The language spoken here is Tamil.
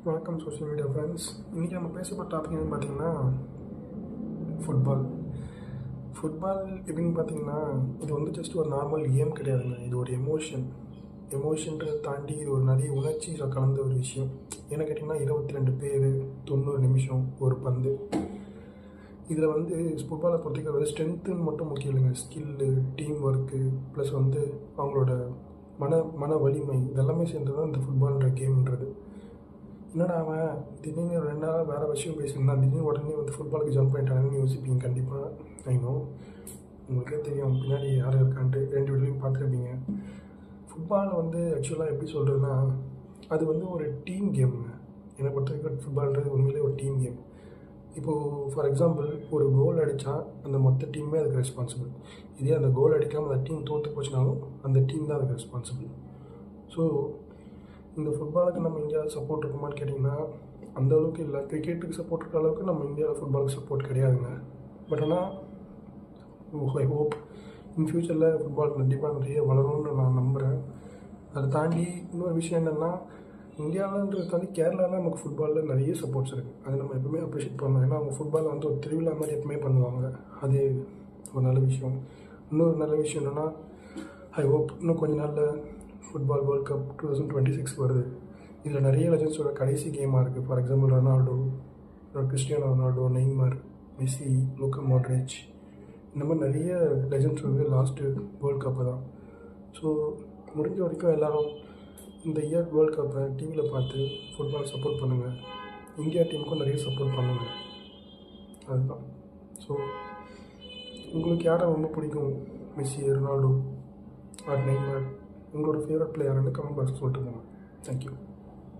வணக்கம் சோஷியல் மீடியா ஃப்ரெண்ட்ஸ். இன்றைக்கி நம்ம பேசப்பட்ட டாபிக் என்னன்னு பார்த்தீங்கன்னா ஃபுட்பால். ஃபுட்பால் எப்படின்னு பார்த்தீங்கன்னா இது வந்து ஜஸ்ட் ஒரு நார்மல் கேம் கிடையாதுங்க. இது ஒரு எமோஷன்றதை தாண்டி இது ஒரு நிறைய உணர்ச்சி கலந்த ஒரு விஷயம். என்ன கேட்டிங்கன்னா 22 பேர் 90 நிமிஷம் ஒரு பந்து. இதில் வந்து ஃபுட்பாலை பொறுத்தவரை ஸ்ட்ரென்த்துன்னு மட்டும் முக்கியம் இல்லைங்க. ஸ்கில்லு, டீம் ஒர்க்கு, ப்ளஸ் வந்து அவங்களோட மன வலிமை இதெல்லாமே சேர்ந்து தான் இந்த ஃபுட்பால்ன்ற கேம்ன்றது. என்னடா அவன் திடீர்னு 2 நாளாக வேறு விஷயம் பேசியிருந்தான், திடீர்னு உடனே வந்து ஃபுட்பாலுக்கு ஜம்ப் பண்ணிட்டாங்கன்னு யோசிப்பீங்க. கண்டிப்பாக ஐநோ உங்களுக்கே தெரியும் பின்னாடி யார் இருக்கான்ட்டு. 2 வீடியோலையும் பார்த்துருப்பீங்க. ஃபுட்பால் வந்து ஆக்சுவலாக எப்படி சொல்கிறதுனா அது வந்து ஒரு டீம் கேமுங்க. என்னை பொறுத்த வரைக்கும் ஃபுட்பால்ன்றது உண்மையிலே ஒரு டீம் கேம். இப்போது ஃபார் எக்ஸாம்பிள் ஒரு கோல் அடித்தா அந்த மொத்த டீமே அதுக்கு ரெஸ்பான்சிபிள். இதே அந்த கோல் அடிக்காமல் அந்த டீம் தோற்று போச்சுனாலும் அந்த டீம் தான் அதுக்கு ரெஸ்பான்சிபிள். ஸோ இந்த ஃபுட்பாலுக்கு நம்ம இந்தியாவில் சப்போர்ட் இருக்குமான்னு கேட்டிங்கன்னா அந்தளவுக்கு இல்லை. கிரிக்கெட்டுக்கு சப்போர்ட் இருக்கிற அளவுக்கு நம்ம இந்தியாவில் ஃபுட்பாலுக்கு சப்போர்ட் கிடையாதுங்க. பட் ஆனால் ஐ ஹோப் இன் ஃப்யூச்சரில் ஃபுட்பால் கண்டிப்பாக நிறைய வளரும்னு நான் நம்புகிறேன். அதை தாண்டி இன்னொரு விஷயம் என்னென்னா இந்தியாவில்ன்றது தாண்டி கேரளாவில் நமக்கு ஃபுட்பாலில் நிறைய சப்போர்ட்ஸ் இருக்குது. அதை நம்ம எப்பவுமே அப்ரிஷியேட் பண்ணணும். ஏன்னா அவங்க ஃபுட்பாலை வந்து ஒரு திருவிழா மாதிரி எப்பவுமே பண்ணுவாங்க. அது ஒரு நல்ல விஷயம். இன்னொரு நல்ல விஷயம் என்னென்னா ஐ ஹோப் இன்னும் கொஞ்சம் நாளில் ஃபுட்பால் வேர்ல்ட் கப் 2026 வருது. இதில் நிறைய லெஜண்ட்ஸோட கடைசி கேமாக இருக்குது. For example Ronaldo, Cristiano Ronaldo, Neymar, Messi, Luca Modric, இந்த மாதிரி நிறைய லெஜண்ட்ஸ் வந்து லாஸ்ட்டு வேர்ல்ட் கப்பு தான். ஸோ முடிஞ்ச வரைக்கும் எல்லோரும் இந்த இயர் வேர்ல்ட் கப்பை டிவியில் பார்த்து ஃபுட்பால் சப்போர்ட் பண்ணுங்கள். இந்தியா டீமுக்கும் நிறைய சப்போர்ட் பண்ணுங்கள். அதுதான். ஸோ உங்களுக்கு யாரை ரொம்ப பிடிக்கும்? Messi, Ronaldo or Neymar? உங்களோட ஃபேவரட் பிளேயர்னு கமெண்ட் பாக்ஸ் சொல்லிட்டு போங்க. தேங்க்யூ.